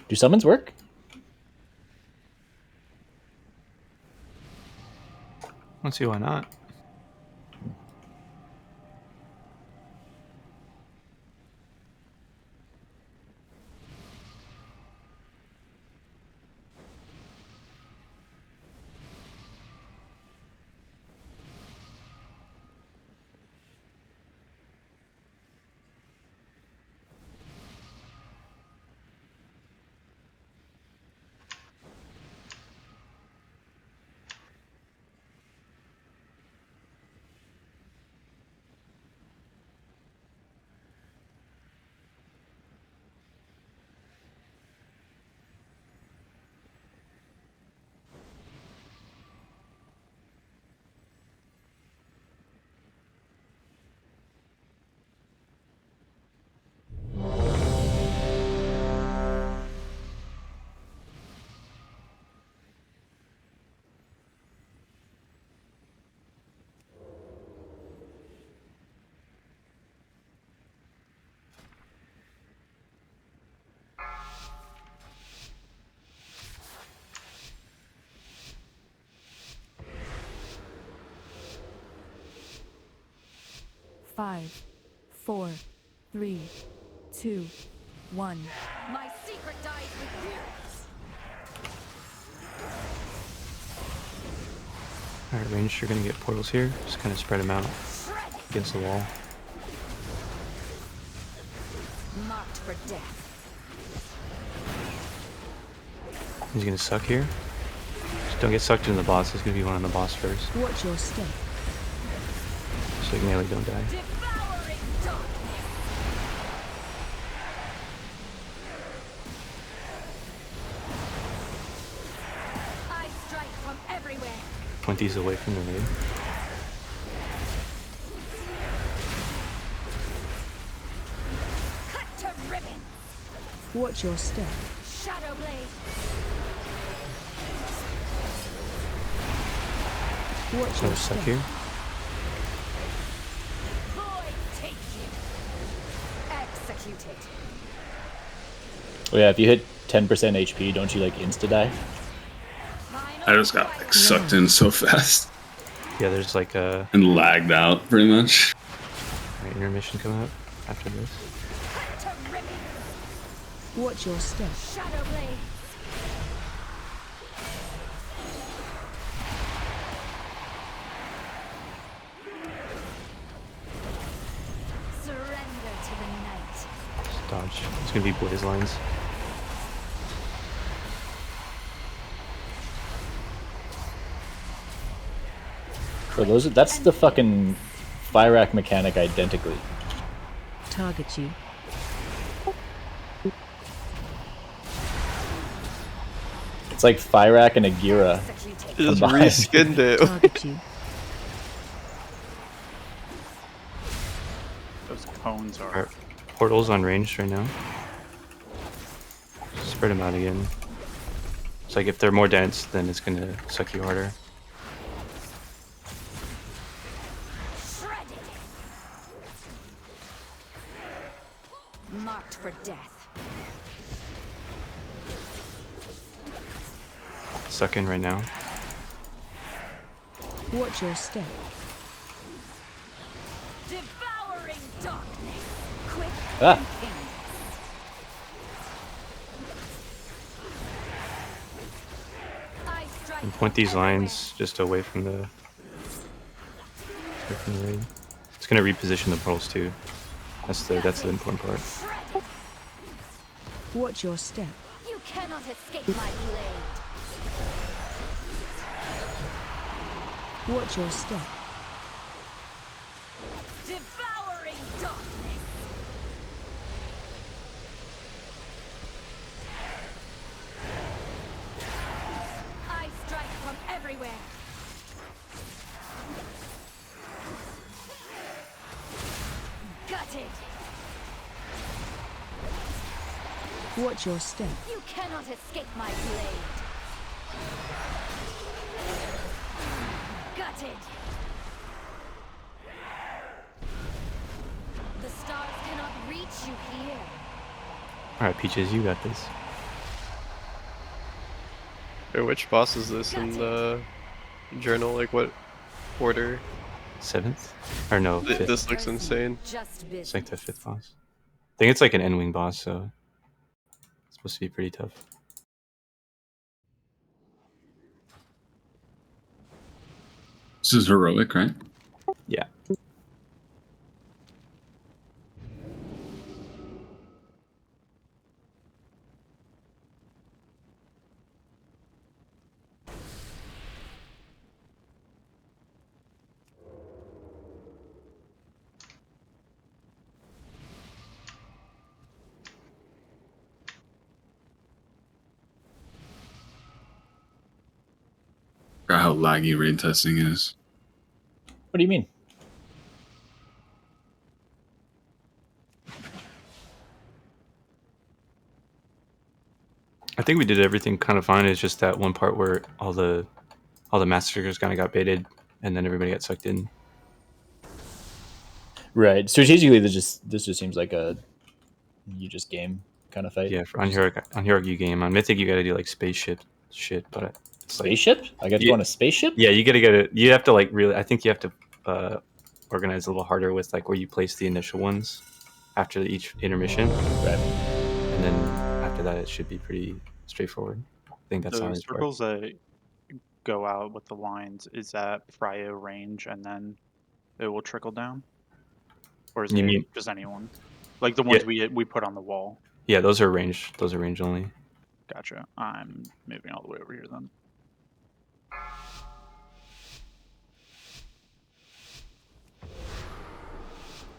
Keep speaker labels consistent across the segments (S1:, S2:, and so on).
S1: Do summons work?
S2: I don't see why not.
S3: Five, 4, 3, 2, 1. My secret dies with you.
S2: Alright, range, you're gonna get portals here. Just kind of spread them out against the wall.
S3: Marked for death.
S2: He's gonna suck here. Just don't get sucked into the boss. There's gonna be one on the boss first.
S3: Watch your step.
S2: So you nearly don't die.
S3: Devouring darkness. I strike from everywhere.
S2: 20's away from the raid.
S3: Cut to ribbon.
S4: Watch your step.
S3: Shadow blade.
S4: Watch
S2: So
S4: your
S2: suck
S4: step.
S2: here.
S3: Void take you. Executed.
S1: Oh yeah, if you hit 10% HP, don't you like insta-die?
S5: I just got like sucked in so fast
S2: Yeah, there's like a
S5: and lagged out pretty much.
S2: intermission coming up after this.
S3: Cut to ribbon.
S4: Watch your step.
S3: Shadow blade. Surrender to the night.
S2: Just dodge. It's gonna be blaze lines.
S1: So that's the fucking fire rack mechanic identically.
S4: Target you.
S1: It's like fire rack and Agira.
S3: Executed.
S6: Just
S1: Combined.
S6: reskinned it.
S4: Target you.
S7: Those cones are.
S2: Alright, portals on range right now. Spread them out again. It's like if they're more dense, then it's gonna suck you harder.
S3: Shredded. Marked for death.
S2: Suck in right now.
S4: Watch your step.
S3: Devouring darkness. Quick
S1: Ah.
S3: and painless. I strike
S2: And point
S3: from
S2: these lines just away from the raid. It's gonna reposition the portals too. That's the important part.
S3: Shredded.
S4: Watch your step.
S3: You cannot escape my blade.
S4: Watch your step.
S3: Devouring darkness. I strike from everywhere. Gutted.
S4: Watch your step.
S3: You cannot escape my blade. Gutted. The stars cannot reach you here.
S2: Alright, Peaches, you got this.
S6: Or which boss is this in the journal? Like what order?
S2: 7th? Or no, 5th.
S6: This looks insane.
S2: It's like the 5th boss. I think it's like an N-wing boss, so it's supposed to be pretty tough.
S5: This is heroic, right?
S2: Yeah.
S5: Forgot how laggy raid testing is.
S1: What do you mean?
S2: I think we did everything kind of fine. It's just that one part where all the massacres kind of got baited, and then everybody got sucked in.
S1: Right. Strategically, this just seems like a you just game kind of fight.
S2: Yeah, for on heroic you game. On Mythic you got to do like spaceship shit, but it's like,
S1: Spaceship? I got to go on a spaceship?
S2: yeah, you got to get it. You have to like really. I think you have to organize a little harder with like where you place the initial ones after each intermission,
S1: Right.
S2: and then after that it should be pretty straightforward. I think that's how
S7: The
S2: it
S7: circles that go out with the lines, is that prio range and then it will trickle down? Or is
S2: You
S7: it
S2: mean-
S7: just anyone? Like the ones we put on the wall.
S2: Yeah, those are range. Those are range only.
S7: Gotcha. I'm moving all the way over here then.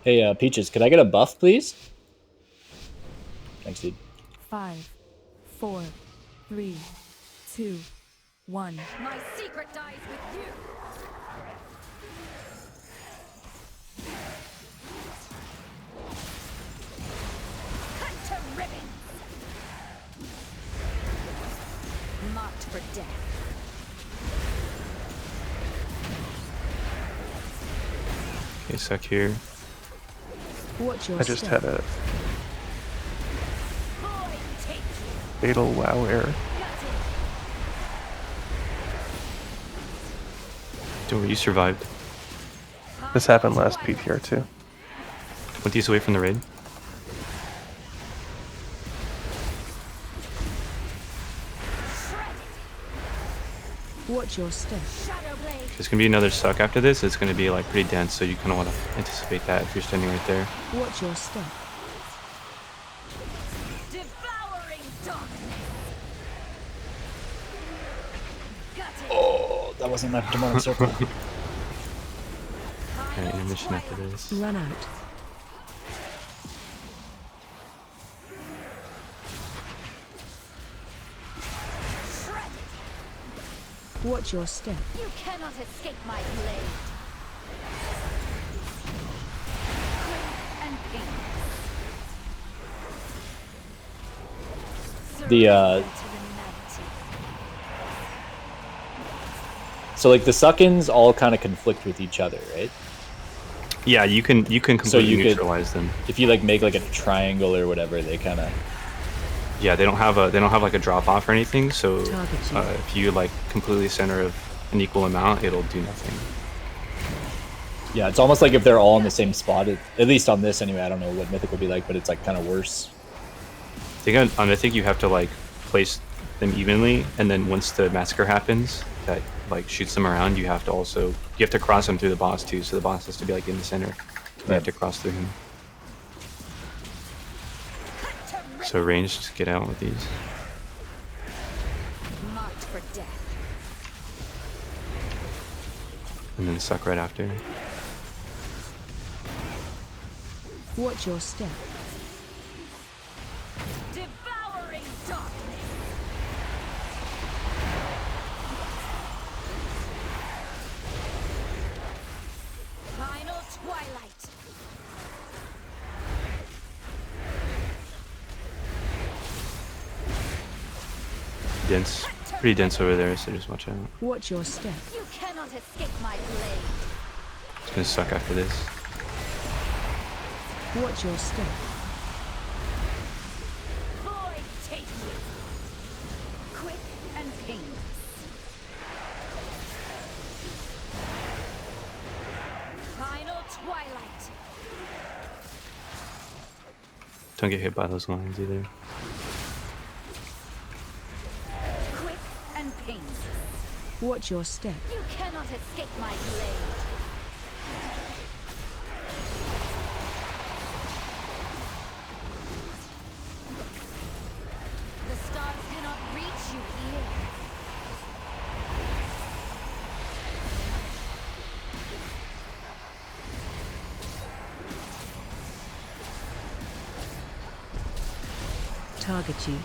S1: Hey, Peaches, could I get a buff, please? Thanks, dude.
S3: 5, 4, 3, 2, 1.
S8: My secret dies with you. Cut to ribbons. Marked for death.
S2: Okay, suck here.
S4: Watch your
S6: I just
S4: step.
S6: had a
S8: Boy, take you.
S6: fatal WoW error.
S2: Don't worry, you survived.
S6: This happened last PTR too.
S2: 20s away from the raid.
S4: Watch your step.
S8: Shadow blade.
S2: There's gonna be another suck after this. It's gonna be like pretty dense, so you kind of want to anticipate that if you're standing right there.
S4: Watch your step.
S8: Devouring darkness. Got it.
S1: Oh, that wasn't my demonic circle.
S2: Okay, intermission after this.
S4: Run out. Watch your step.
S8: You cannot escape my blade. Quick and painless.
S1: The,
S8: Surrender to humanity.
S1: So, like, the suck-ins all kind of conflict with each other, right?
S2: Yeah, you can completely
S1: you could-
S2: neutralize them.
S1: If you, like, make, like, a triangle or whatever, they kind of...
S2: Yeah, they don't have like a drop off or anything. So
S4: Target you.
S2: if you like completely center of an equal amount, it'll do nothing.
S1: Yeah, it's almost like if they're all in the same spot, at least on this anyway. I don't know what Mythic would be like, but it's, like, kind of worse.
S2: I think on Mythic you have to like place them evenly, and then once the massacre happens, that like shoots them around, you have to cross them through the boss too. So the boss has to be like in the center. You have to cross through him. So ranged, get out with these.
S8: Marked for death.
S2: And then suck right after.
S4: Watch your step.
S8: Devouring darkness. Final twilight.
S2: Dense, pretty dense over there, so just watch out.
S4: Watch your step.
S8: You cannot escape my blade.
S2: It's gonna suck after this.
S4: Watch your step.
S8: Void take you. Quick and painless.
S2: Don't get hit by those lines either.
S8: Quick and painless.
S4: Watch your step.
S8: You cannot escape my blade. The stars cannot reach you here.
S4: Target you.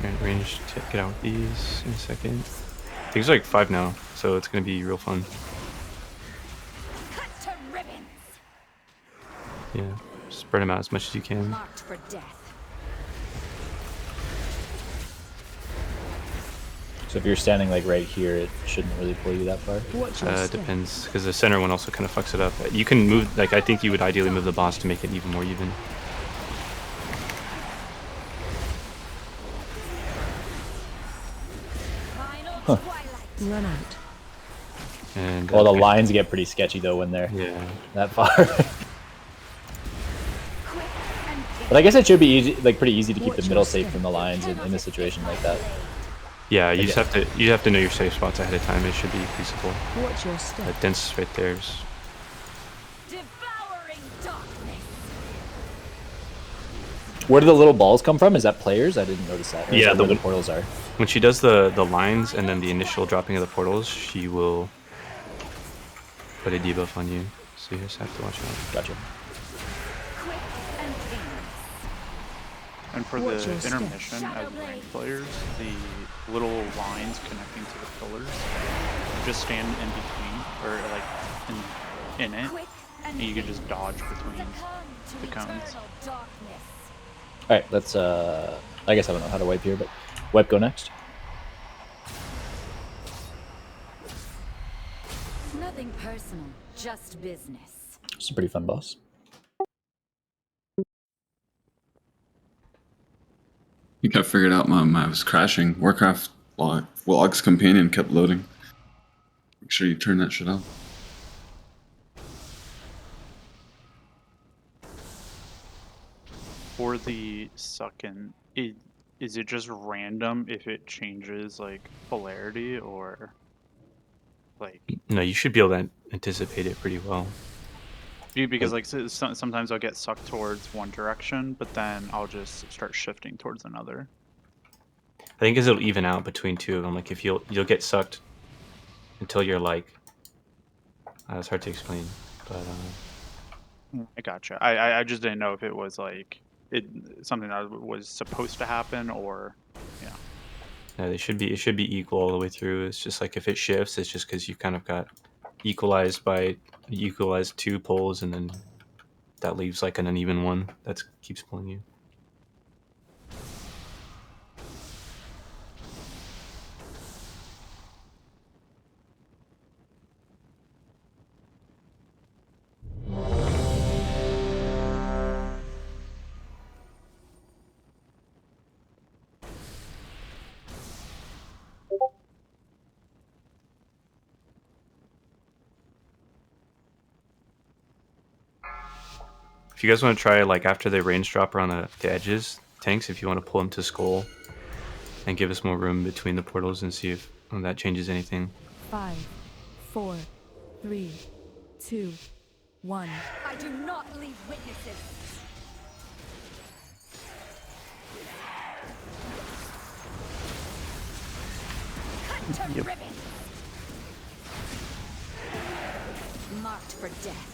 S2: Alright, range to get out with these in a second. I think it's like 5 now, so it's gonna be real fun.
S8: Cut to ribbons.
S2: Yeah, spread them out as much as you can.
S8: Marked for death.
S1: So if you're standing like right here, it shouldn't really pull you that far.
S4: Watch your
S2: It
S4: step.
S2: depends, because the center one also kind of fucks it up. You can move, like, I think you would ideally move the boss to make it even more even.
S8: Final
S1: Huh.
S8: twilight.
S4: Run out.
S2: And
S1: Well, the lines get pretty sketchy though when they're
S2: Yeah,
S1: that far.
S8: Quick and
S1: But I guess it should be easy, like pretty easy to keep
S4: Watch
S1: the
S4: your
S1: middle safe
S4: step.
S1: from the lines in a situation like that.
S2: yeah. You just have to know your safe spots ahead of time. It should be feasible.
S4: Watch your step.
S2: That dense right there is.
S8: devouring darkness.
S1: Where do the little balls come from? Is that players? I didn't notice that. Or is
S2: Yeah,
S1: that where
S2: the-
S1: the portals are.
S2: When she does the lines and then the initial dropping of the portals, she will put a debuff on you. So you just have to watch out.
S1: Gotcha.
S8: Quick and painless.
S7: And for
S4: Watch your
S7: the
S4: step.
S7: intermission as ranked players, the little lines connecting to the pillars, just stand in between, or like in it,
S8: Quick
S7: and you can just dodge between.
S8: Succumb to
S7: the cones.
S8: eternal darkness.
S1: All right, let's. I guess I don't know how to wipe here, but wipe go next.
S8: Nothing personal, just business.
S1: It's a pretty fun boss.
S5: I think I figured out I was crashing. Warcraft logs companion kept loading. Make sure you turn that shit off.
S7: For the suckin, is it just random if it changes like polarity or like
S2: No, you should be able to anticipate it pretty well.
S7: because like sometimes I'll get sucked towards one direction, but then I'll just start shifting towards another.
S2: I think it'll even out between two of them. Like if you'll get sucked until you're like, it's hard to explain, but
S7: I gotcha. I just didn't know if it was like something that was supposed to happen or yeah.
S2: yeah, it should be equal all the way through. It's just like if it shifts, it's just because you kind of got equalized two poles, and then that leaves like an uneven one that keeps pulling you. If you guys want to try, like after the range dropper on the edges, tanks, if you want to pull them to skull and give us more room between the portals and see if that changes anything.
S3: 5, 4, 3, 2, 1.
S8: I do not leave witnesses. Cut to ribbon. Marked for death.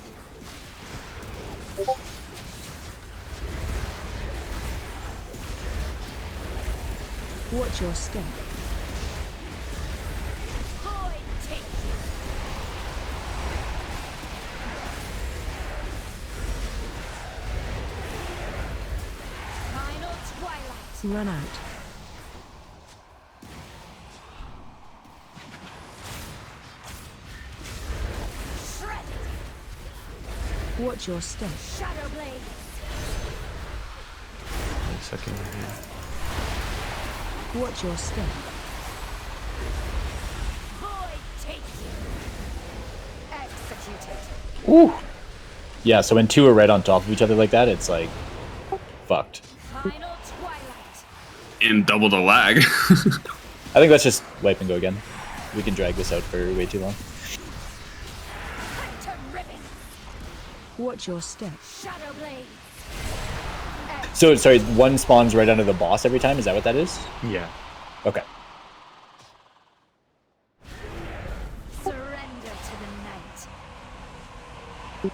S4: Watch your step.
S8: Void take you. Final twilight.
S4: Run out.
S8: Shred
S4: Watch your step.
S8: Shadow blade.
S2: Wait a second here.
S4: Watch your step.
S8: Void take you. Executed.
S1: Ooh. Yeah, so when two are right on top of each other like that, it's like fucked.
S8: Final twilight.
S5: And double the lag.
S1: I think let's just wipe and go again. We can drag this out for way too long.
S8: Cut to ribbon.
S4: Watch your step.
S8: Shadow blade.
S1: So sorry, one spawns right under the boss every time. Is that what that is?
S2: Yeah.
S1: Okay.
S8: Surrender to the night.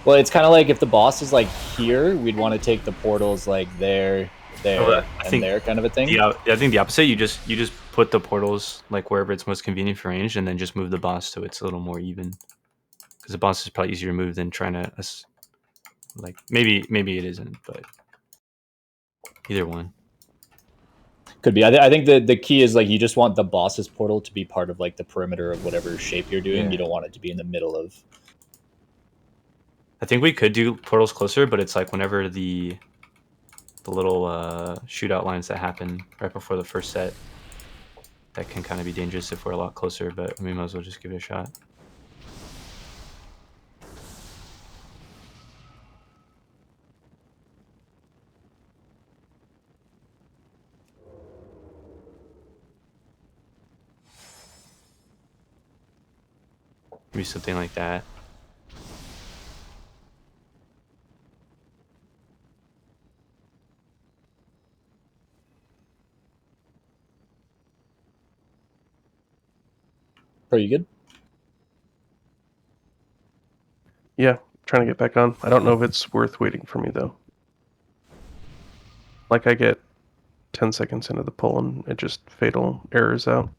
S1: Well, it's kind of like if the boss is like here, we'd want to take the portals like there,
S2: I
S1: and
S2: think
S1: there, kind of a thing.
S2: Yeah, I think the opposite. You just put the portals like wherever it's most convenient for range, and then just move the boss so it's a little more even. Because the boss is probably easier to move than trying to like maybe it isn't, but either one.
S1: Could be. I think the key is like you just want the boss's portal to be part of like the perimeter of whatever shape you're doing.
S2: Yeah.
S1: You don't want it to be in the middle of.
S2: I think we could do portals closer, but it's like whenever the little shootout lines that happen right before the first set, that can kind of be dangerous if we're a lot closer. But we might as well just give it a shot. Maybe something like that.
S1: Are you good?
S6: Yeah, trying to get back on. I don't know if it's worth waiting for me though. Like I get 10 seconds into the pull and it just fatal errors out.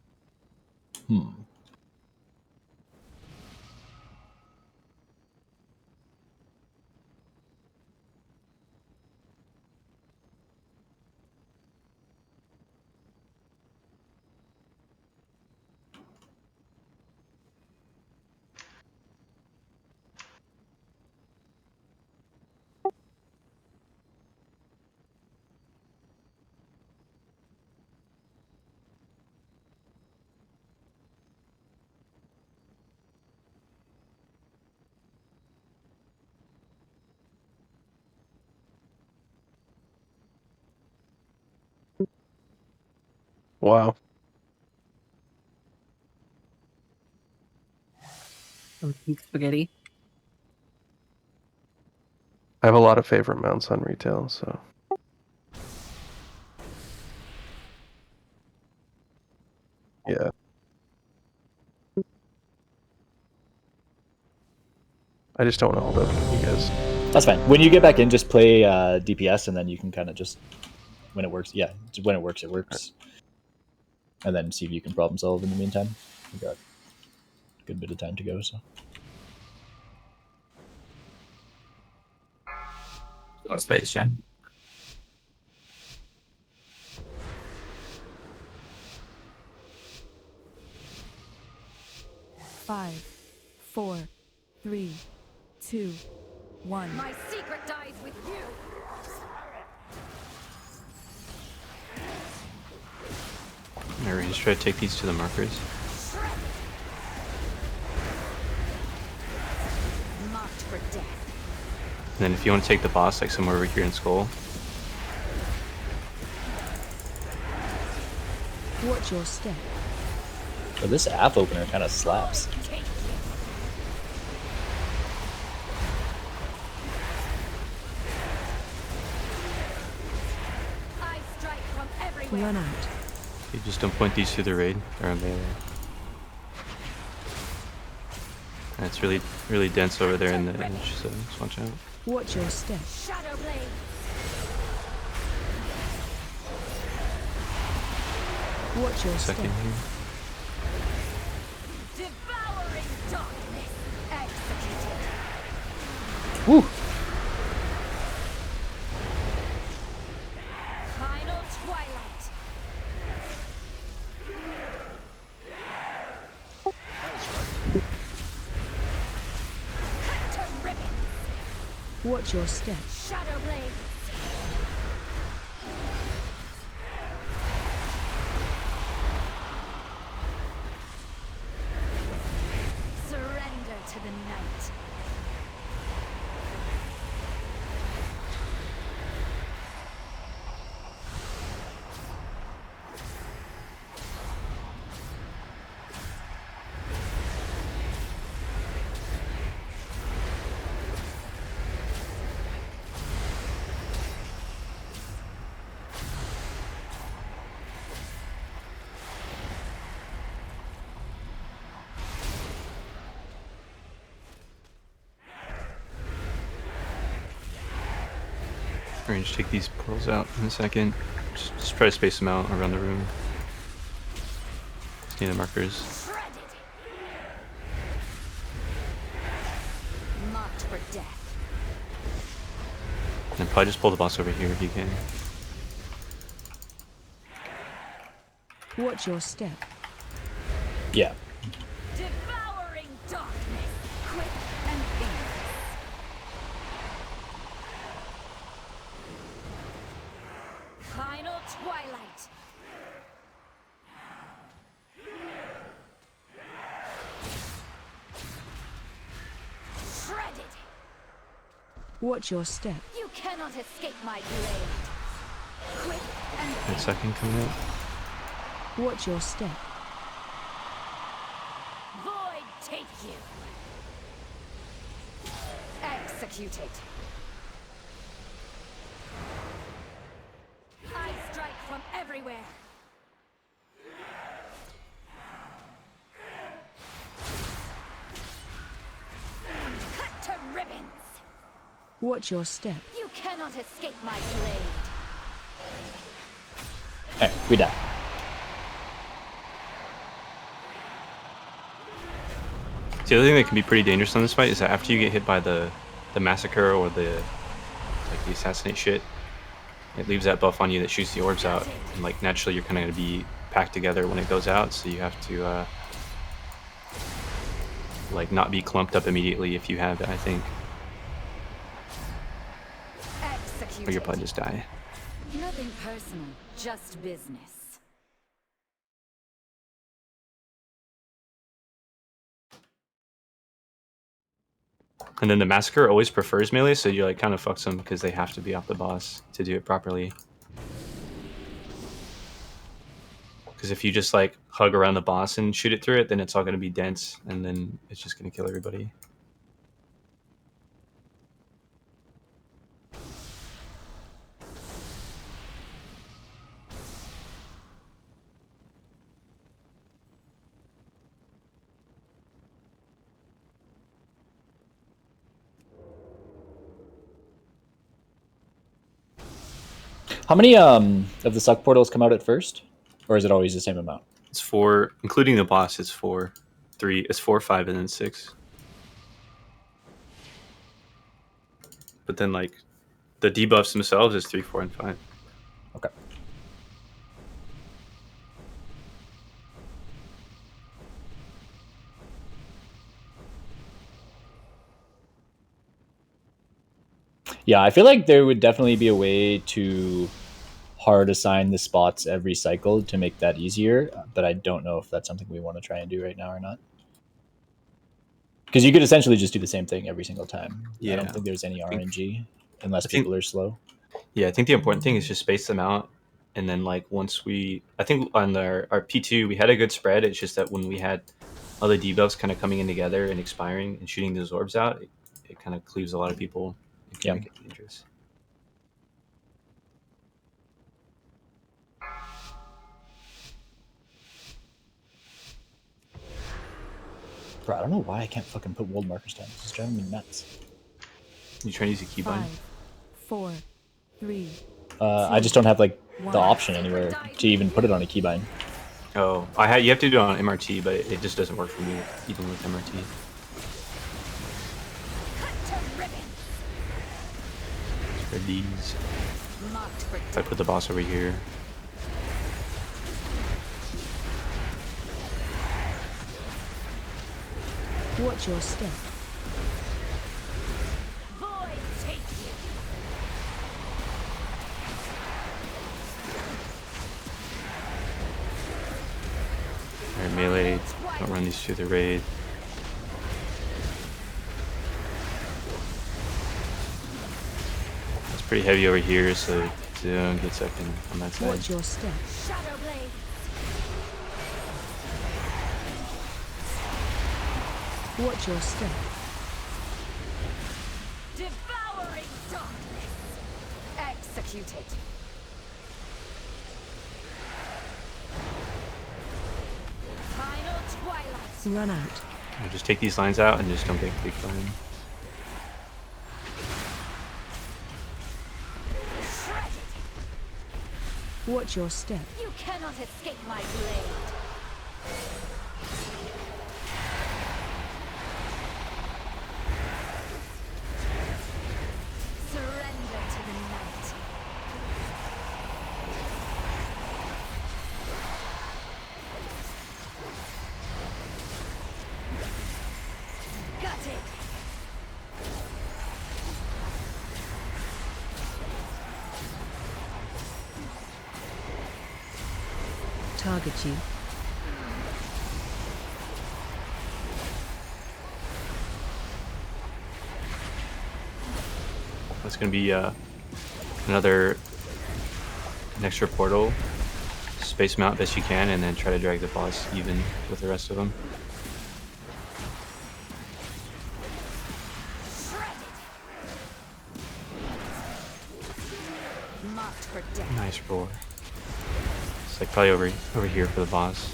S6: Wow.
S9: Spaghetti.
S6: I have a lot of favorite mounts on retail, so. Yeah. I just don't want to hold up you guys.
S1: That's fine. When you get back in, just play DPS, and then you can kind of just when it works. Yeah, when it works, it works. And then see if you can problem solve in the meantime. We've got a good bit of time to go, so.
S2: Space Jam.
S3: Five, 4, 3, 2, 1.
S8: My secret dies with you.
S2: Alright, just try to take these to the markers.
S8: Marked for death.
S2: And then if you want to take the boss, like somewhere over here in Skull,
S4: Watch your step.
S1: But this app opener kind of slaps.
S8: Take you. I strike from everywhere.
S4: Run out.
S2: you just don't point these through the raid or melee. And it's really dense over there in the edge, so just watch out.
S4: Watch your step.
S8: Shadow blade.
S4: Watch your
S2: Second
S4: step.
S2: here.
S8: Devouring darkness. Executed.
S1: Woo!
S8: Final twilight. Cut to ribbon.
S4: Watch your step.
S8: Shadow blade. Surrender to the night.
S2: Range, take these portals out in a second. Just try to space them out around the room. Just need the markers.
S8: Shredded. Marked for death.
S2: And then probably just pull the boss over here if you can.
S4: Watch your step.
S1: Yeah.
S8: Devouring darkness. Quick and painless. Final twilight. Shredded.
S4: Watch your step.
S8: You cannot escape my blade. Quick and
S2: Got a second coming out.
S4: Watch your step.
S8: void take you. Executed. I strike from everywhere. Cut to ribbons.
S4: Watch your step.
S8: You cannot escape my blade.
S1: Alright, we die.
S2: The other thing that can be pretty dangerous on this fight is that after you get hit by the massacre or the assassinate shit, it leaves that buff on you that shoots the orbs out, and like naturally you're kind of going to be packed together when it goes out, so you have to like not be clumped up immediately if you have it, I think,
S8: Executed.
S2: or you'll probably just die.
S8: Nothing personal, just business.
S2: And then the massacre always prefers melee, so you like kind of fucks them because they have to be off the boss to do it properly. Because if you just like hug around the boss and shoot it through it, then it's all going to be dense, and then it's just going to kill everybody.
S1: How many of the suck portals come out at first, or is it always the same amount?
S2: It's 4, including the boss. It's 4, 3. It's 4, 5, and then 6. But then like the debuffs themselves is 3, 4, and 5.
S1: Okay. Yeah, I feel like there would definitely be a way to hard assign the spots every cycle to make that easier, but I don't know if that's something we want to try and do right now or not. Because you could essentially just do the same thing every single time.
S2: Yeah.
S1: I don't think there's any RNG unless people are slow.
S2: Yeah, I think the important thing is just space them out, and then like once I think on our P2 we had a good spread. It's just that when we had other debuffs kind of coming in together and expiring and shooting those orbs out, it kind of cleaves a lot of people. It can make it dangerous.
S1: Bro, I don't know why I can't fucking put world markers down. This is driving me nuts.
S2: You trying to use a keybind?
S3: 5, 4, 3.
S1: I just don't have like the option anywhere to even put it on a keybind.
S2: Oh, you have to do it on MRT, but it just doesn't work for me even with MRT. For these, if I put the boss over here,
S4: Watch your step.
S8: Void take
S2: enemies to the raid. It's pretty heavy over here, so don't get sucked in on that side.
S4: Watch your step.
S8: Shadow blade.
S4: Watch your step.
S8: Devouring darkness. Executed. Final twilight.
S4: Run out.
S2: Just take these lines out and just don't get big fire.
S8: Shredded.
S4: Watch your step.
S8: You cannot escape my blade. Surrender to the night. Got it.
S4: Target you.
S2: That's gonna be another an extra portal. Space them out best you can, and then try to drag the boss even with the rest of them.
S8: Marked for death.
S2: Nice roar. It's like probably over here for the boss.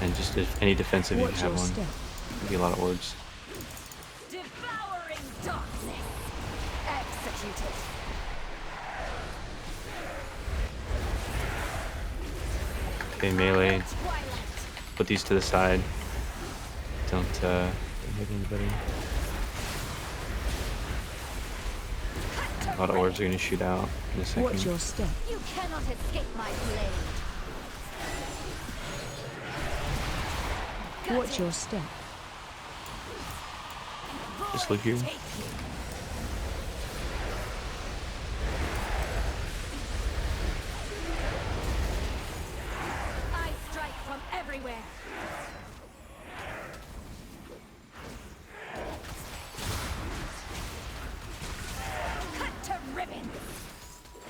S2: And just if any defensive you
S4: Watch
S2: can have
S4: your
S2: one.
S4: step.
S2: There'll be a lot of orbs.
S8: Devouring darkness. Executed.
S2: Okay, melee.
S8: Twilight.
S2: Put these to the side. Don't hit anybody. A lot of orbs are gonna shoot out in a second.
S4: Watch your step.
S8: You cannot escape my blade.
S4: Watch your step.
S2: Just look here.
S8: I strike from everywhere. Cut to ribbons.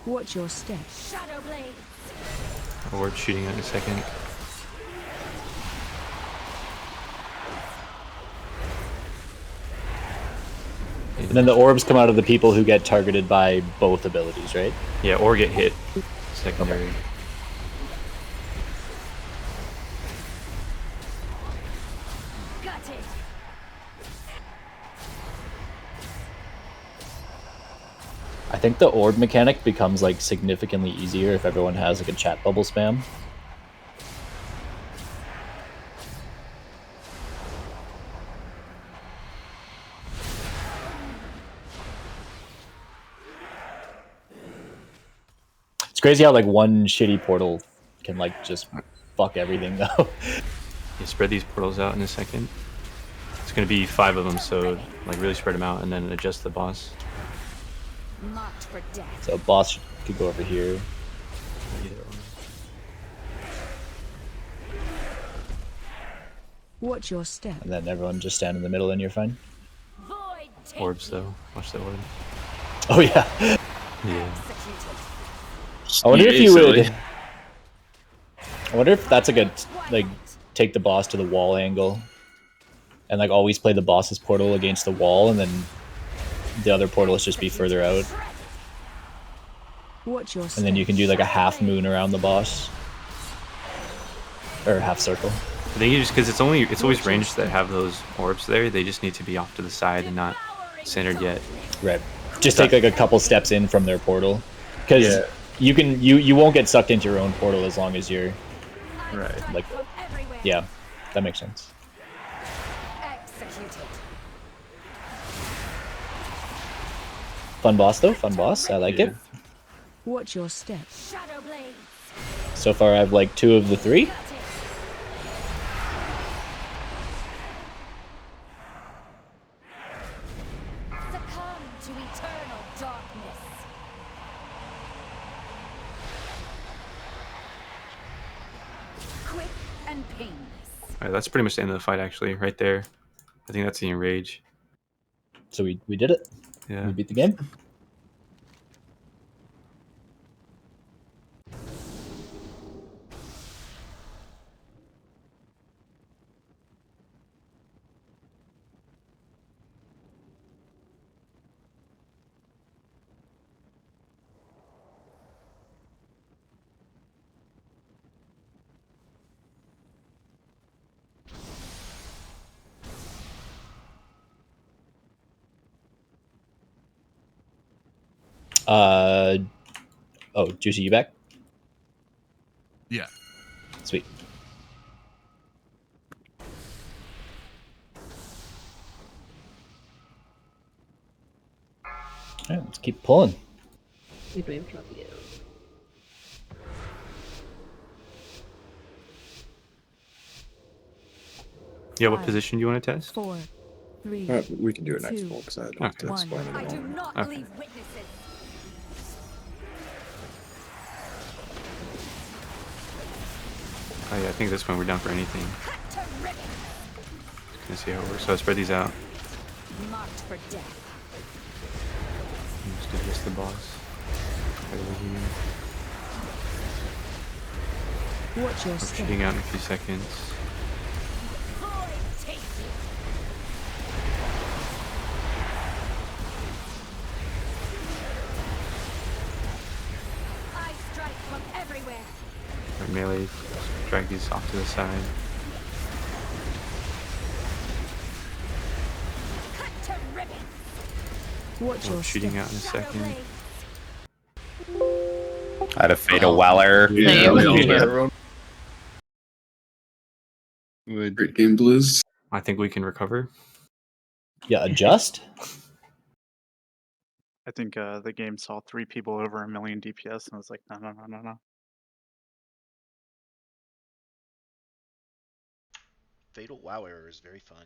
S4: Watch your step.
S8: Shadow blade.
S2: Orb shooting out in a second.
S1: And then the orbs come out of the people who get targeted by both abilities, right?
S2: Yeah, or get hit. Secondary.
S8: Got it.
S1: I think the orb mechanic becomes like significantly easier if everyone has like a chat bubble spam. It's crazy how like one shitty portal can like just fuck everything though.
S2: You spread these portals out in a second. It's gonna be 5 of them, so like really spread them out and then adjust the boss.
S8: Marked for death.
S1: So boss could go over here.
S2: Either one.
S4: Watch your step.
S1: And then everyone just stand in the middle and you're fine.
S8: Void take
S2: Orbs though. Watch the orb.
S1: Oh yeah.
S2: Yeah.
S8: executed.
S1: I wonder if
S5: Yeah,
S1: you
S5: silly.
S1: would. I wonder if that's a good like take the boss to the wall angle, and like always play the boss's portal against the wall, and then the other portals just be further out,
S4: Watch your step.
S1: and then you can do like a half moon around the boss, or half circle.
S2: I think you just because it's always ranged that have those orbs there. They just need to be off to the side and not centered yet.
S1: Right. Just take like a couple steps in from their portal, because
S5: Yeah.
S1: you won't get sucked into your own portal as long as you're
S5: Right.
S1: like, yeah, that makes sense.
S8: Executed.
S1: Fun boss though, fun boss. I like it.
S4: Watch your step.
S8: Shadow blade.
S1: So far, I've like 2 of the 3.
S8: Got it. Succumb to eternal darkness. Quick and
S2: Alright, that's pretty much the end of the fight, actually, right there. I think that's the enrage.
S1: So we did it.
S2: Yeah.
S1: We beat the game. Oh, Juicy, you back?
S10: Yeah.
S1: Sweet. All right, let's keep pulling.
S2: Yeah, what
S3: 5,
S2: position do you want to test?
S3: 4, 3,
S11: We can do it next
S3: 2,
S11: poll because I don't have to
S3: 1.
S11: explain it
S8: I
S11: at
S8: do
S11: all.
S8: not
S2: Okay.
S8: leave witnesses.
S2: Oh yeah, I think this one we're down for anything.
S8: Cut to ribbons.
S2: Gonna see how it works. So I'll spread these out.
S8: Marked for death.
S2: Just adjust the boss. Right over here.
S4: Watch your
S2: I'm
S4: step.
S2: shooting out in a few seconds.
S8: Void take you. I strike from everywhere.
S2: Our melee, drag these off to the side.
S8: Cut to ribbons.
S4: Watch your
S2: Shooting
S4: step.
S2: out in a
S8: Shadow
S2: second.
S8: blades.
S12: I had a fatal Weller.
S5: Yeah, we all did.
S12: Would
S5: Great game, Blizz.
S2: I think we can recover.
S1: Yeah, adjust.
S7: I think the game saw 3 people over 1,000,000 DPS and was like, no, no, no, no, no.
S13: Fatal WoW error is very fun.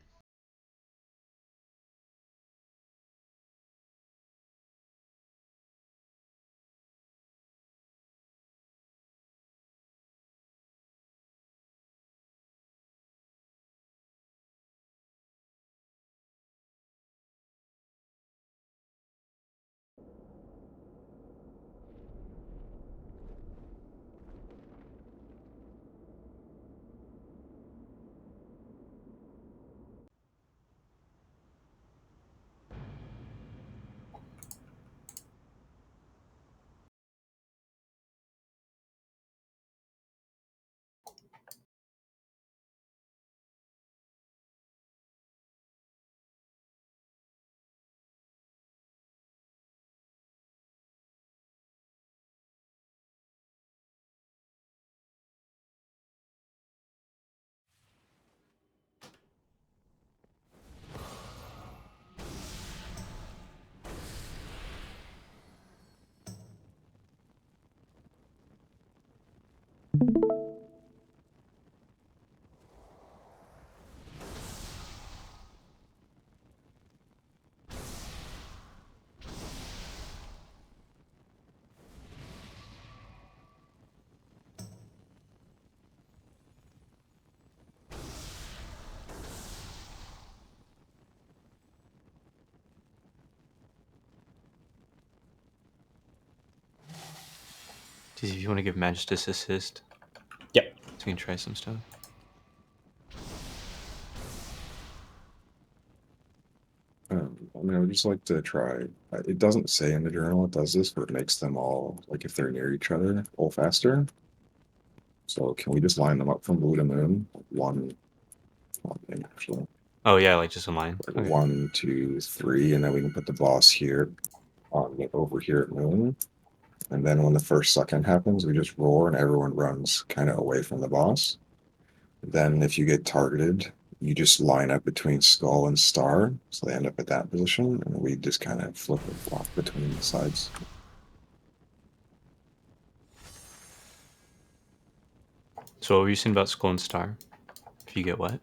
S2: Geez, if you want to give Magistus assist.
S1: Yep.
S2: So we can try some stuff.
S11: I mean, I would just like to try. It doesn't say in the journal it does this, but it makes them all, like if they're near each other, pull faster. So can we just line them up from blue to moon? One thing, actually.
S2: Oh yeah, like just a line.
S11: Like
S2: Okay.
S11: 1, 2, 3, and then we can put the boss here over here at moon. And then when the first second happens, we just roar and everyone runs kind of away from the boss. Then if you get targeted, you just line up between skull and star, so they end up at that position, and we just kind of flip and flop between the sides.
S2: So what were you saying about Skull and Star? If you get what?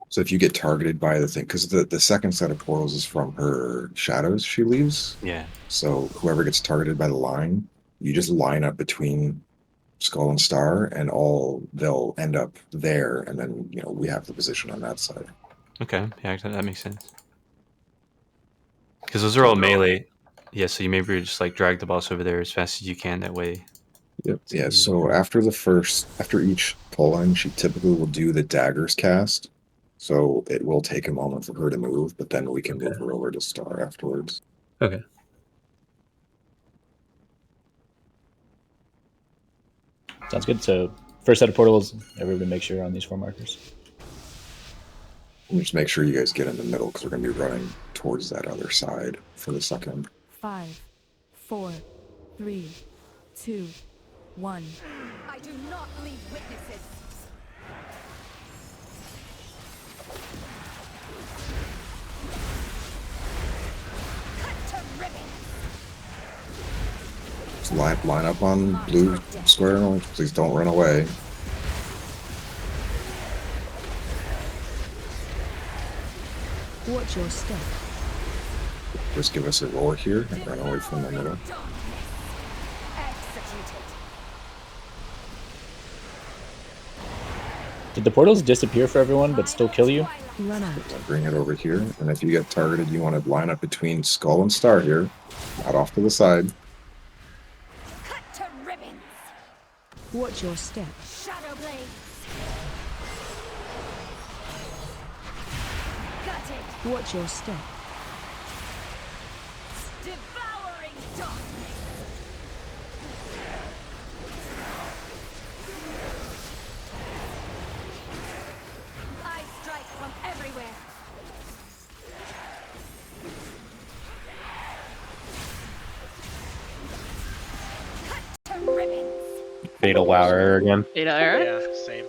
S11: So if you get targeted by the thing, because the second set of portals is from her shadows she leaves.
S2: Yeah.
S11: So whoever gets targeted by the line, you just line up between Skull and Star, and all they'll end up there, and then we have the position on that side.
S2: Okay, yeah, that makes sense. Because those are all melee. Yeah, so you maybe just like drag the boss over there as fast as you can. That way.
S11: Yep. Yeah. So after each pull in, she typically will do the daggers cast. So it will take a moment for her to move, but then we can move her over to Star afterwards.
S1: Okay. Sounds good. So first set of portals, everybody make sure you're on these 4 markers.
S11: And just make sure you guys get in the middle because we're going to be running towards that other side for the second.
S3: 5, 4, 3, 2, 1.
S8: I do not leave witnesses. Cut to ribbons.
S11: Just line up on blue square. Please don't run away.
S4: Watch your step.
S11: Just give us a roar here and run away from the middle.
S1: Did the portals disappear for everyone but still kill you?
S4: Run out.
S11: Bring it over here, and if you get targeted, you want to line up between Skull and Star here, not off to the side.
S8: Cut to ribbons.
S4: Watch your step.
S8: Shadow blades. Gutted.
S4: Watch your step.
S8: Devouring darkness. I strike from everywhere. Cut to ribbons.
S12: Fatal Wower again.
S9: Fatal arrow?
S13: Yeah, same.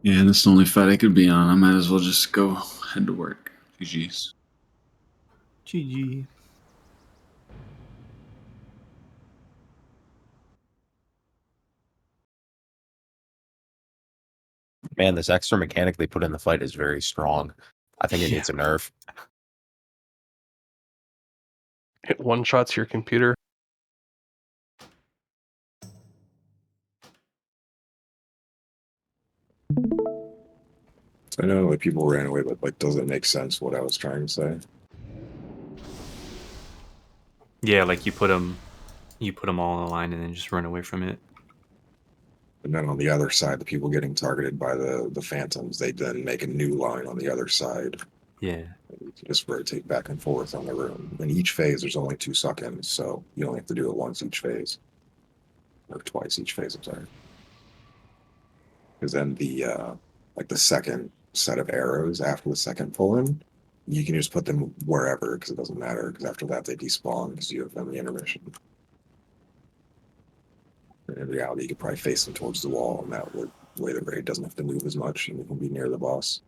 S5: Yeah, this is the only fight I could be on. I might as well just go head to work. GG's.
S2: GG.
S12: Man, this extra mechanic they put in the fight is very strong. I think it
S2: Yeah.
S12: needs a nerf.
S6: It one-shots your computer.
S11: I know people ran away, but does it make sense what I was trying to say?
S2: Yeah, like you put them all in a line and then just run away from it.
S11: And then on the other side, the people getting targeted by the phantoms, they then make a new line on the other side.
S2: Yeah.
S11: You can just rotate back and forth on the room. In each phase, there's only 2 suck-ins, so you only have to do it once each phase. Or twice each phase, I'm sorry. Because then the second set of arrows after the second pull-in, you can just put them wherever because it doesn't matter, because after that they despawn because you have them the intermission. In reality, you could probably face them towards the wall, and that way the raid doesn't have to move as much, and you can be near the boss.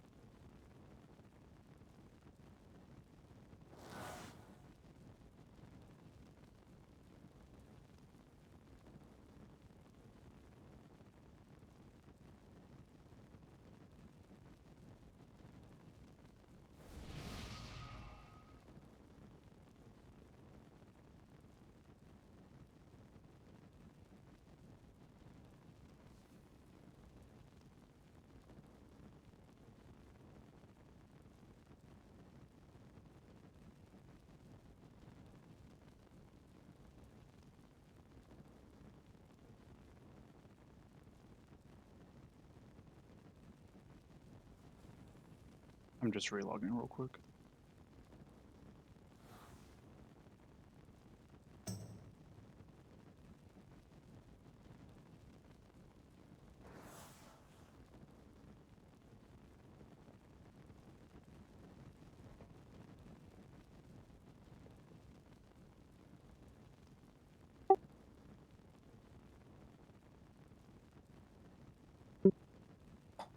S7: I'm just relogging real quick.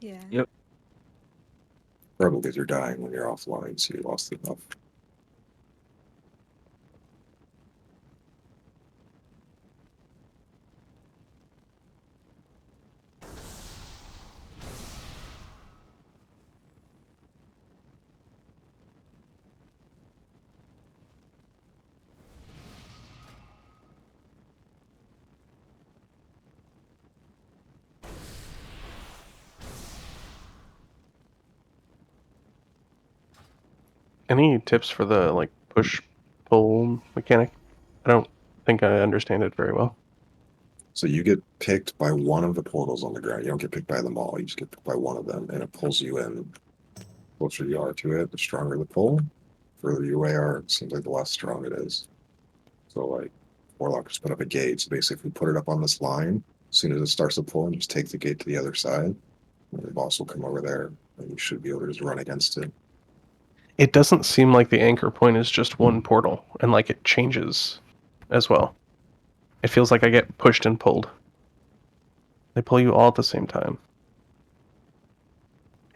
S4: Yeah.
S2: Yep.
S11: Probably because you're dying when you're offline, so you lost the buff.
S6: Any tips for the like push pull mechanic? I don't think I understand it very well.
S11: So you get picked by one of the portals on the ground. You don't get picked by them all. You just get picked by one of them, and it pulls you in. The closer you are to it, the stronger the pull. The further you away are, it seems like the less strong it is. So like Warlock just put up a gate. So basically, if we put it up on this line, as soon as it starts to pull, and just take the gate to the other side, and the boss will come over there, and you should be able to just run against it.
S6: It doesn't seem like the anchor point is just one portal, and like it changes as well. It feels like I get pushed and pulled. They pull you all at the same time.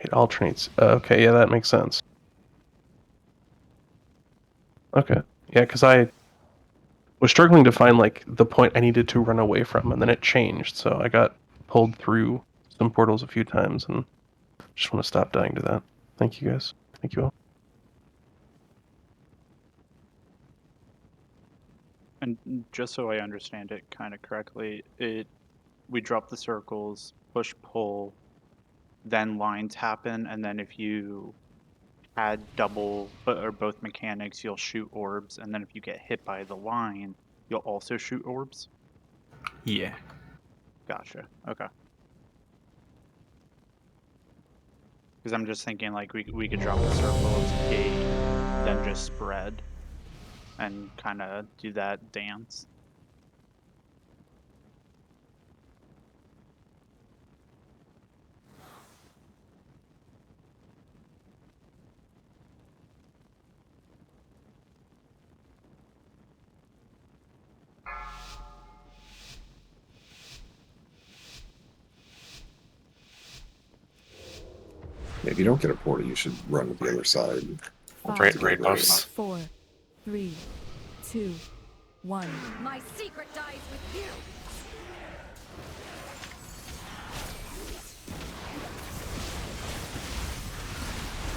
S6: It alternates. Okay, yeah, that makes sense. Okay. Yeah, because I was struggling to find like the point I needed to run away from, and then it changed, so I got pulled through some portals a few times, and just want to stop dying to that. Thank you guys. Thank you all.
S7: And just so I understand it kind of correctly, we drop the circles, push pull, then lines happen, and then if you had double or both mechanics, you'll shoot orbs, and then if you get hit by the line, you'll also shoot orbs.
S2: Yeah.
S7: Gotcha. Okay. Because I'm just thinking like we could drop the circles, gate, then just spread, and kind of do that dance.
S11: If you don't get a portal, you should run to the other side.
S3: Five,
S12: buffs.
S3: 4, 3, 2, 1.
S8: My secret dies with you.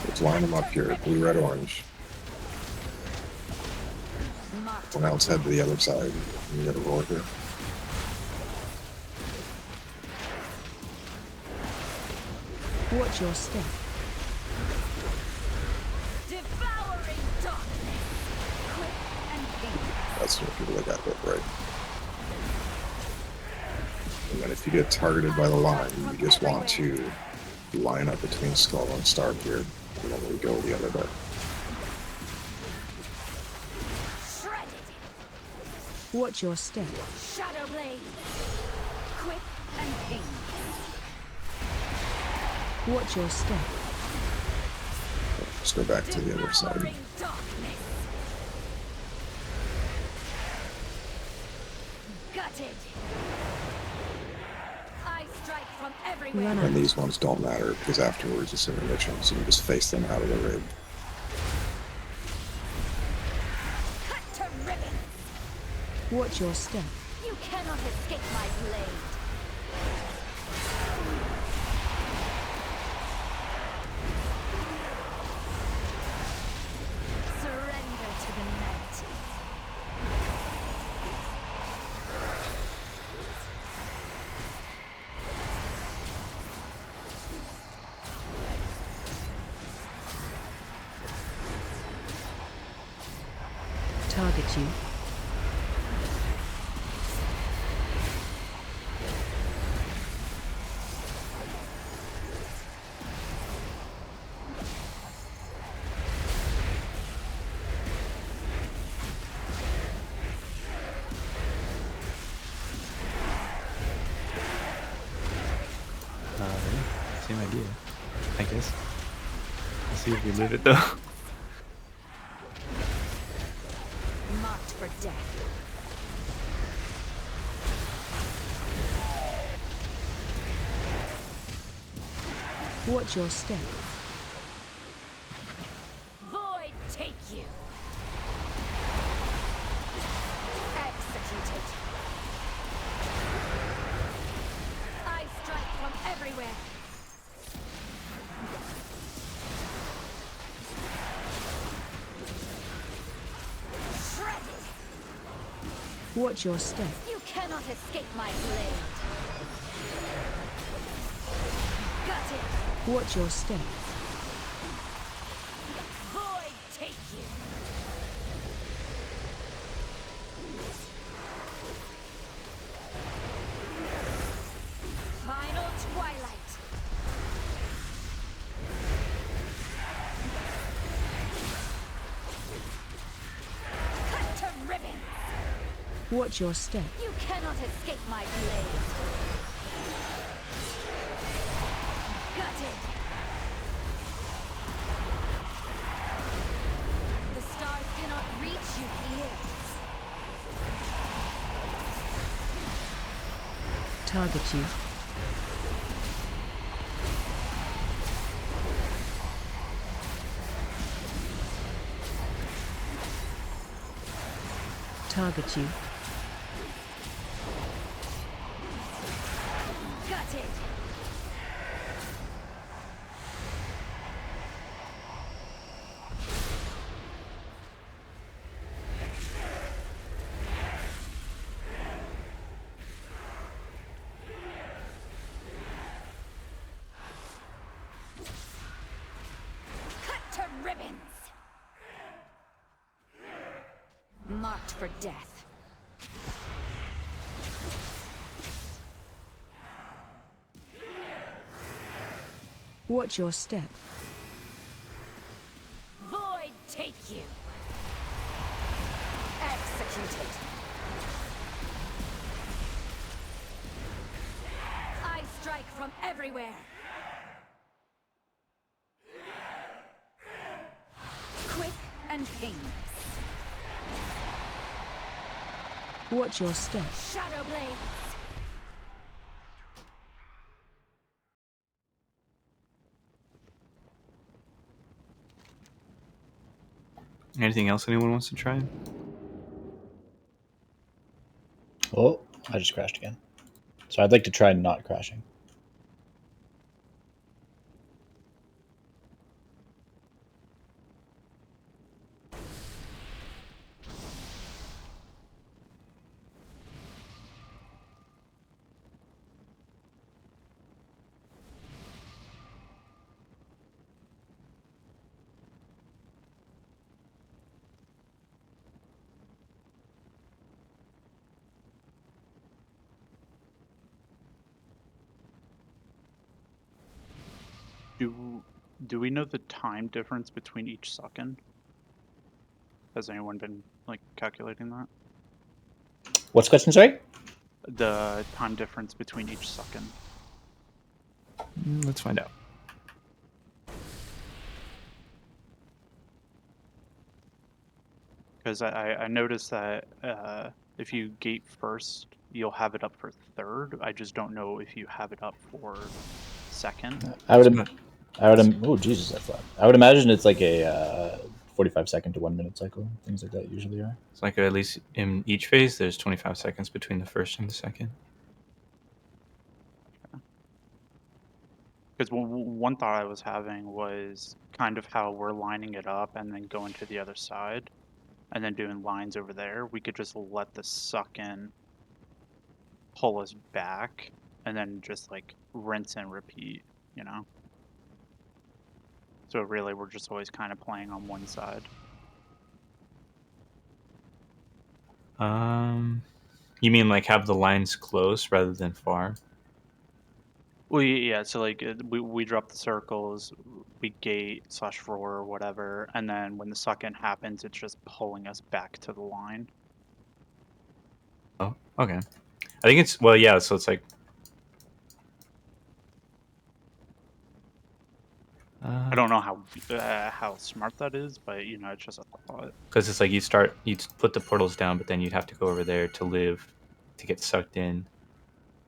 S11: Let's line them up here. Blue, red, orange. Well, now let's head to the other side. You gotta roll here.
S4: Watch your step.
S8: Devouring darkness. Quick and painless.
S11: That's what people that got hit, right? And then if you get targeted by the line, you just want to line up between Skull and Stark here. And then we go the other way.
S8: Shredded.
S4: Watch your step.
S8: Shadow blade. Quick and painless.
S4: Watch your step.
S11: Let's go back to the other side.
S8: Devouring darkness. Gutted. I strike from everywhere.
S11: And these ones don't matter because afterwards it's intermission, so you just face them out of the raid.
S8: Cut to ribbons.
S4: Watch your step.
S8: You cannot escape my blade. Surrender to the night.
S4: Target you.
S2: Same idea, I guess. Let's see if we live it though.
S8: Marked for death.
S4: Watch your step.
S8: Void take you. Executed. I strike from everywhere. Shredded.
S4: Watch your step.
S8: You cannot escape my blade. Gutted.
S4: Watch your step.
S8: Void take you. Final twilight. Cut to ribbons.
S4: Watch your step.
S8: You cannot escape my blade. Gutted. The stars cannot reach you here.
S4: Target you. Target you.
S8: Gutted. Cut to ribbons. Marked for death.
S4: Watch your step.
S8: Void take you. Executed. I strike from everywhere. Quick and painless.
S4: Watch your step.
S8: Shadow blades.
S2: Anything else anyone wants to try?
S1: Oh, I just crashed again. So I'd like to try not crashing.
S7: Do we know the time difference between each second? Has anyone been like calculating that?
S1: What's the question, sorry?
S7: The time difference between each second.
S2: Let's find out.
S7: Because I noticed that if you gate first, you'll have it up for third. I just don't know if you have it up for second.
S1: Oh Jesus, that's loud. I would imagine it's like a 45-second to 1 minute cycle. Things like that usually are.
S2: It's like at least in each phase, there's 25 seconds between the first and the second.
S7: Because one thought I was having was kind of how we're lining it up and then going to the other side and then doing lines over there. We could just let the suck in pull us back and then just like rinse and repeat, you know? So really we're just always kind of playing on one side.
S2: You mean like have the lines close rather than far?
S7: Well, yeah. So like we drop the circles, we gate / roar or whatever, and then when the suck in happens, it's just pulling us back to the line.
S2: Oh, okay. I think it's yeah. So it's like
S7: I don't know how smart that is, but you know, it's just a thought.
S2: because it's like you'd put the portals down, but then you'd have to go over there to live, to get sucked in,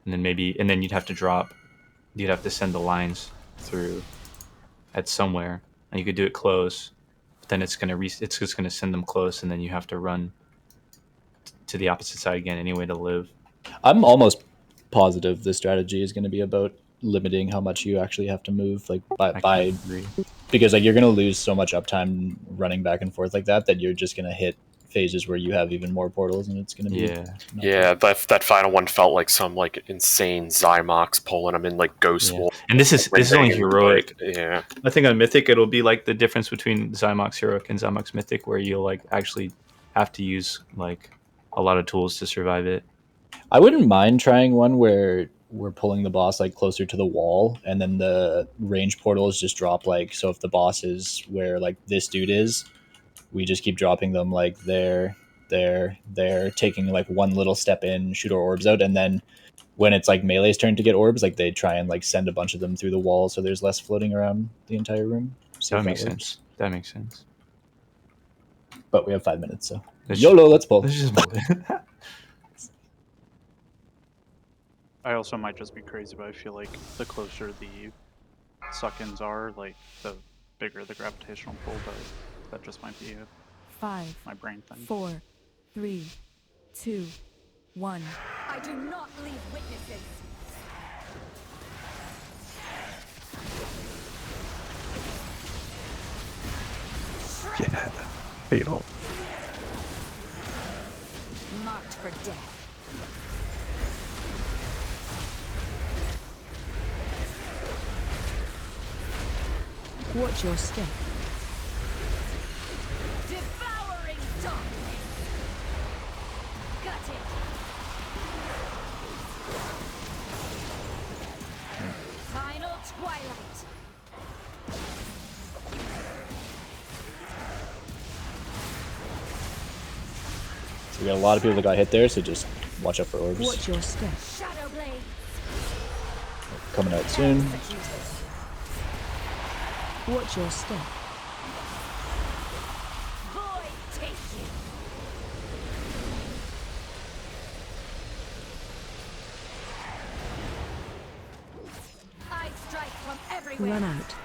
S2: and then you'd have to drop. You'd have to send the lines through at somewhere, and you could do it close. But then it's just gonna send them close, and then you have to run to the opposite side again anyway to live.
S1: I'm almost positive the strategy is going to be about limiting how much you actually have to move, like by because like you're going to lose so much uptime running back and forth like that you're just going to hit phases where you have even more portals, and it's going to be
S14: that final one felt like some like insane Zymox pulling them in like Ghost Wolf.
S2: And this is only heroic.
S14: Yeah,
S2: I think on Mythic it'll be like the difference between Zymox heroic and Zymox Mythic, where you'll like actually have to use like a lot of tools to survive it.
S1: I wouldn't mind trying one where we're pulling the boss like closer to the wall, and then the range portals just drop like, so if the boss is where like this dude is, we just keep dropping them like there, taking like one little step in, shoot our orbs out, and then when it's like Melee's turn to get orbs, like they try and like send a bunch of them through the wall so there's less floating around the entire room.
S2: That makes sense. That makes sense.
S1: But we have 5 minutes, so YOLO, let's pull.
S2: Let's just pull it.
S7: I also might just be crazy, but I feel like the closer the suck-ins are, like the bigger the gravitational pull, but that just might be
S3: 5,
S7: my brain thing.
S3: 4, 3, 2, 1.
S8: I do not leave witnesses.
S6: Yeah, fatal.
S8: Marked for death.
S4: Watch your step.
S8: Devouring darkness. Got it. Final twilight.
S1: So we got a lot of people that got hit there, so just watch out for orbs.
S4: Watch your step.
S8: Shadow blade.
S1: Coming out soon.
S4: Watch your step.
S8: Void take you. I strike from everywhere.
S4: Run out.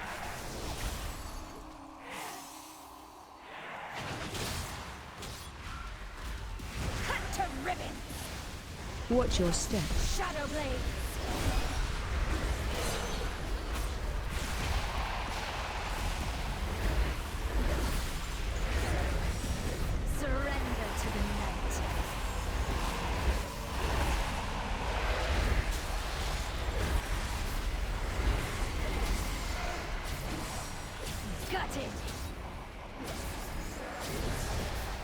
S8: Cut to ribbon.
S4: Watch your step.
S8: Shadow blade. Surrender to the night. Got it.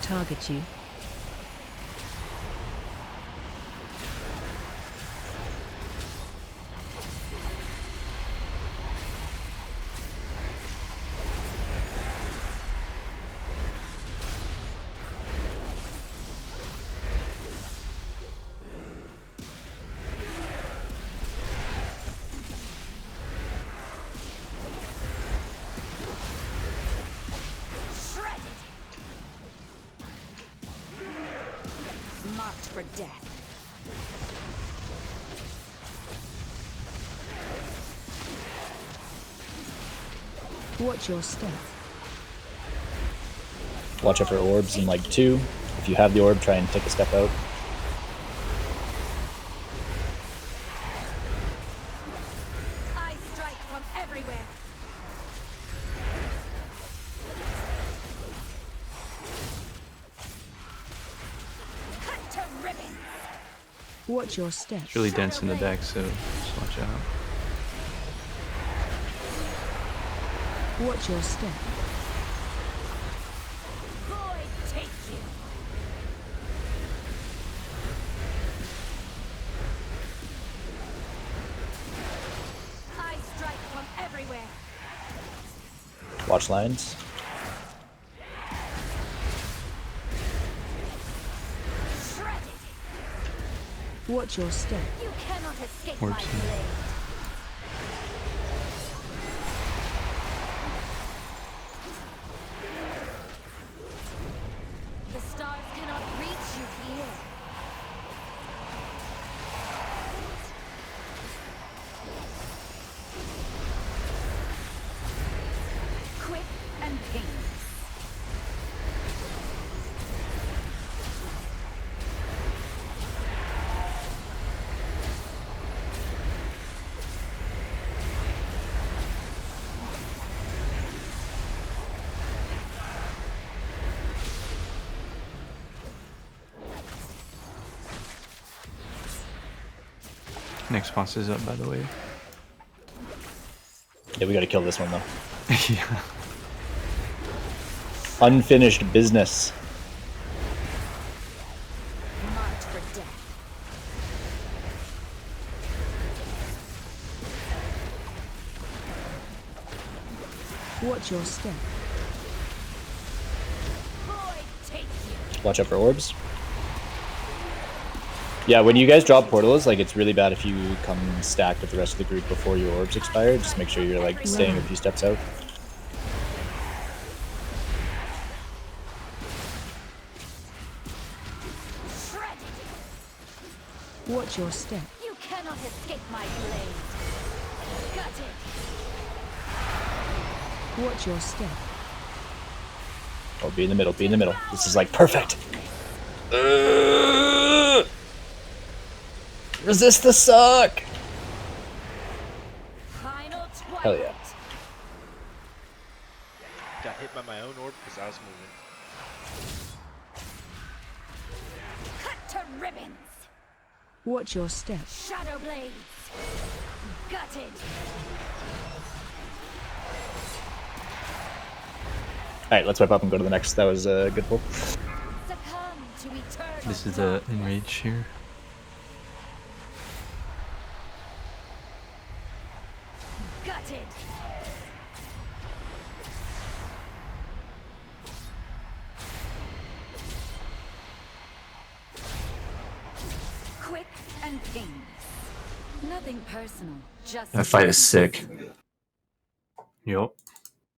S4: Target you.
S8: Shredded. Marked for death.
S4: Watch your step.
S1: Watch out for orbs in like 2. If you have the orb, try and take a step out.
S8: I strike from everywhere. Cut to ribbon.
S4: Watch your step.
S2: It's really dense in the deck, so just watch out.
S4: Watch your step.
S8: Void take you. I strike from everywhere.
S1: Watch lines.
S8: Shredded.
S4: Watch your step.
S8: You cannot escape
S2: Or
S8: my
S2: two.
S8: blade. The stars cannot reach you here.
S2: Next boss is up, by the way.
S1: Yeah, we gotta kill this one though.
S2: Yeah.
S1: Unfinished business.
S8: Marked for death.
S4: Watch your step.
S8: Void take you.
S1: Watch out for orbs. Yeah, when you guys drop portals, like it's really bad if you come stacked with the rest of the group before your orbs expire. Just make sure you're like staying a few steps out.
S8: Shredded.
S4: Watch your step.
S8: You cannot escape my blade. Gutted.
S4: Watch your step.
S1: Oh, be in the middle, be in the middle. This is like perfect. Resist the suck!
S8: Final twilight.
S1: Hell yeah.
S13: Got hit by my own orb because I was moving.
S8: Cut to ribbons.
S4: Watch your step.
S8: Shadow blades. Gutted.
S1: Alright, let's wipe up and go to the next. That was a good pull.
S8: Succumb to eternal.
S2: This is the enrage here.
S8: Gutted. Quick and painless. Nothing personal. Just
S2: That fight is sick. Yup.